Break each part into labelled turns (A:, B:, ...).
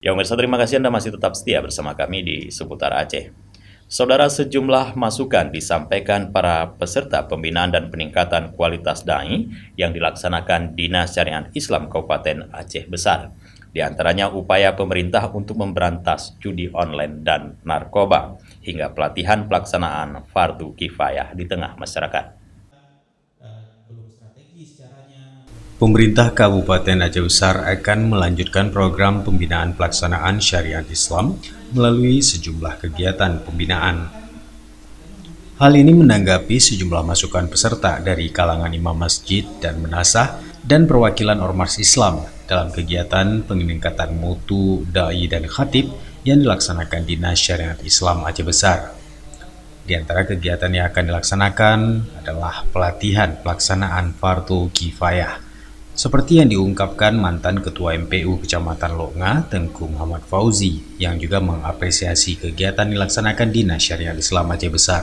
A: Ya pemirsa, terima kasih Anda masih tetap setia bersama kami di Seputar Aceh. Saudara, sejumlah masukan disampaikan para peserta pembinaan dan peningkatan kualitas dai yang dilaksanakan Dinas Syariat Islam Kabupaten Aceh Besar. Di antaranya upaya pemerintah untuk memberantas judi online dan narkoba, hingga pelatihan pelaksanaan fardu kifayah di tengah masyarakat.
B: Pemerintah Kabupaten Aceh Besar akan melanjutkan program pembinaan pelaksanaan syariat Islam melalui sejumlah kegiatan pembinaan. Hal ini menanggapi sejumlah masukan peserta dari kalangan imam masjid dan menasah dan perwakilan ormas Islam dalam kegiatan peningkatan mutu dai dan khatib yang dilaksanakan Dinas Syariat Islam Aceh Besar. Di antara kegiatan yang akan dilaksanakan adalah pelatihan pelaksanaan fardu kifayah, seperti yang diungkapkan mantan Ketua MPU Kecamatan Longa, Tengku Muhammad Fauzi, yang juga mengapresiasi kegiatan dilaksanakan Dinas Syariat Islam Aceh Besar.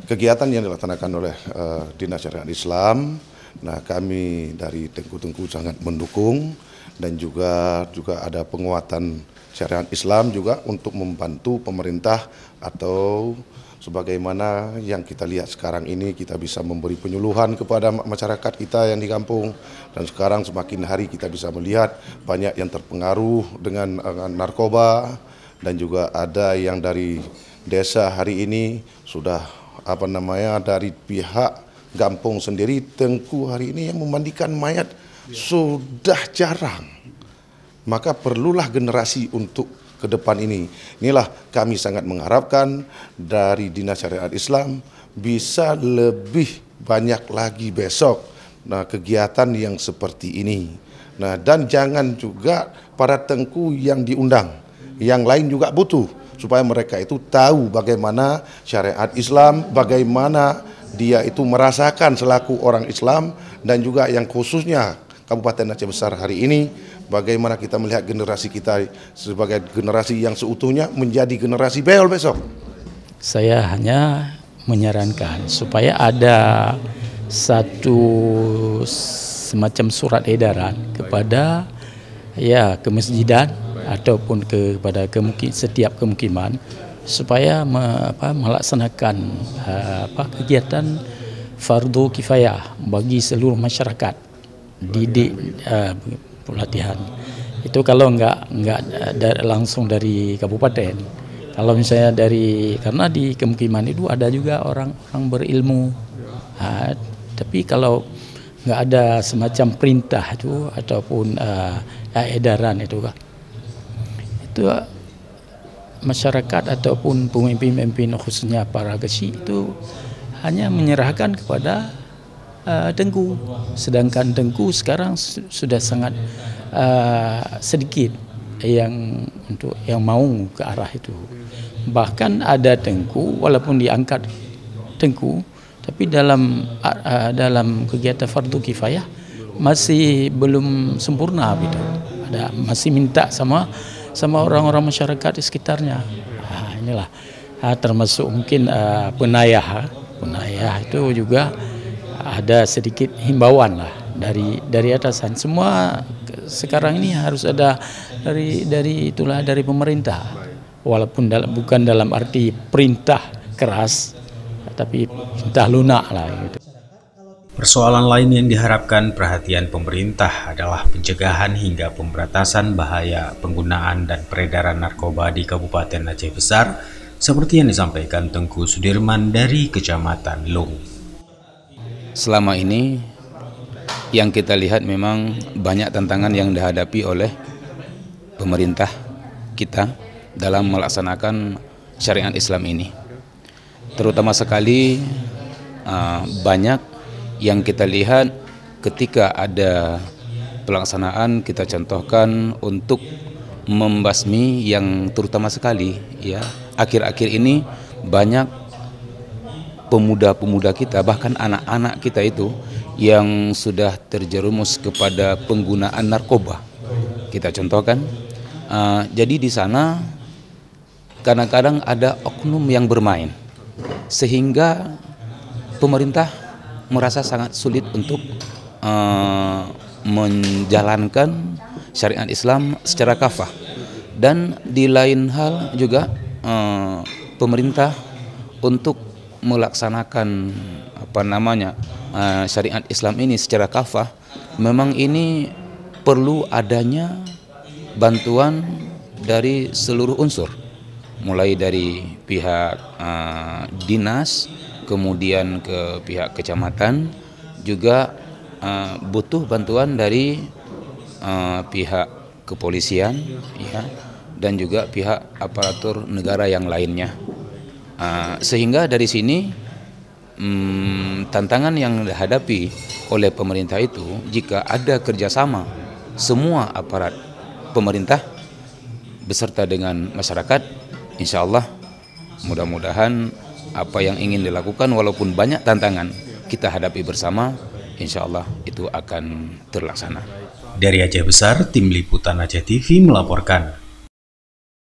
C: Kegiatan yang dilaksanakan oleh Dinas Syariat Islam, nah kami dari Tengku sangat mendukung, dan juga ada penguatan syariat Islam juga untuk membantu pemerintah, atau sebagaimana yang kita lihat sekarang ini, kita bisa memberi penyuluhan kepada masyarakat kita yang di kampung. Dan sekarang semakin hari kita bisa melihat banyak yang terpengaruh dengan narkoba, dan juga ada yang dari desa hari ini sudah dari pihak kampung sendiri, Tengku hari ini yang memandikan mayat sudah jarang. Maka perlulah generasi untuk ke depan ini. Inilah kami sangat mengharapkan dari Dinas Syariat Islam bisa lebih banyak lagi besok kegiatan yang seperti ini. Dan jangan juga para tengku yang diundang, yang lain juga butuh, supaya mereka itu tahu bagaimana syariat Islam, bagaimana dia itu merasakan selaku orang Islam, dan juga yang khususnya Kabupaten Aceh Besar hari ini, bagaimana kita melihat generasi kita sebagai generasi yang seutuhnya menjadi generasi beol besok.
D: Saya hanya menyarankan supaya ada satu semacam surat edaran kepada kemasjidan ataupun kepada setiap kemukiman, supaya melaksanakan kegiatan fardu kifayah bagi seluruh masyarakat pelatihan. Itu kalau nggak langsung dari kabupaten. Kalau misalnya karena di kemukiman itu ada juga orang berilmu. Tapi kalau nggak ada semacam perintah itu ataupun edaran itu masyarakat ataupun pemimpin-pemimpin khususnya para gesi itu hanya menyerahkan kepada Tengku, sedangkan Tengku sekarang sudah sangat sedikit yang mau ke arah itu. Bahkan ada Tengku, walaupun diangkat Tengku, tapi dalam kegiatan fardu kifayah masih belum sempurna gitu. Masih minta sama orang-orang masyarakat di sekitarnya. Inilah termasuk mungkin penayah itu juga ada sedikit himbauan lah dari atasan. Semua sekarang ini harus ada dari pemerintah, walaupun bukan dalam arti perintah keras, tapi perintah lunak lah gitu.
B: Persoalan lain yang diharapkan perhatian pemerintah adalah pencegahan hingga pemberantasan bahaya penggunaan dan peredaran narkoba di Kabupaten Aceh Besar, seperti yang disampaikan Tengku Sudirman dari Kecamatan Long.
E: Selama ini yang kita lihat memang banyak tantangan yang dihadapi oleh pemerintah kita dalam melaksanakan syariat Islam ini. Terutama sekali banyak yang kita lihat ketika ada pelaksanaan, kita contohkan untuk membasmi yang terutama sekali akhir-akhir ini banyak pemuda-pemuda kita, bahkan anak-anak kita itu yang sudah terjerumus kepada penggunaan narkoba. Kita contohkan, jadi di sana kadang-kadang ada oknum yang bermain, sehingga pemerintah merasa sangat sulit untuk menjalankan syariat Islam secara kafah. Dan di lain hal juga pemerintah untuk melaksanakan syariat Islam ini secara kafah, memang ini perlu adanya bantuan dari seluruh unsur, mulai dari pihak dinas, kemudian ke pihak kecamatan, juga butuh bantuan dari pihak kepolisian, ya, dan juga pihak aparatur negara yang lainnya. Sehingga dari sini tantangan yang dihadapi oleh pemerintah itu, jika ada kerjasama semua aparat pemerintah beserta dengan masyarakat, insya Allah mudah-mudahan apa yang ingin dilakukan walaupun banyak tantangan kita hadapi bersama, insya Allah itu akan terlaksana.
B: Dari Aceh Besar, Tim Liputan Aceh TV melaporkan.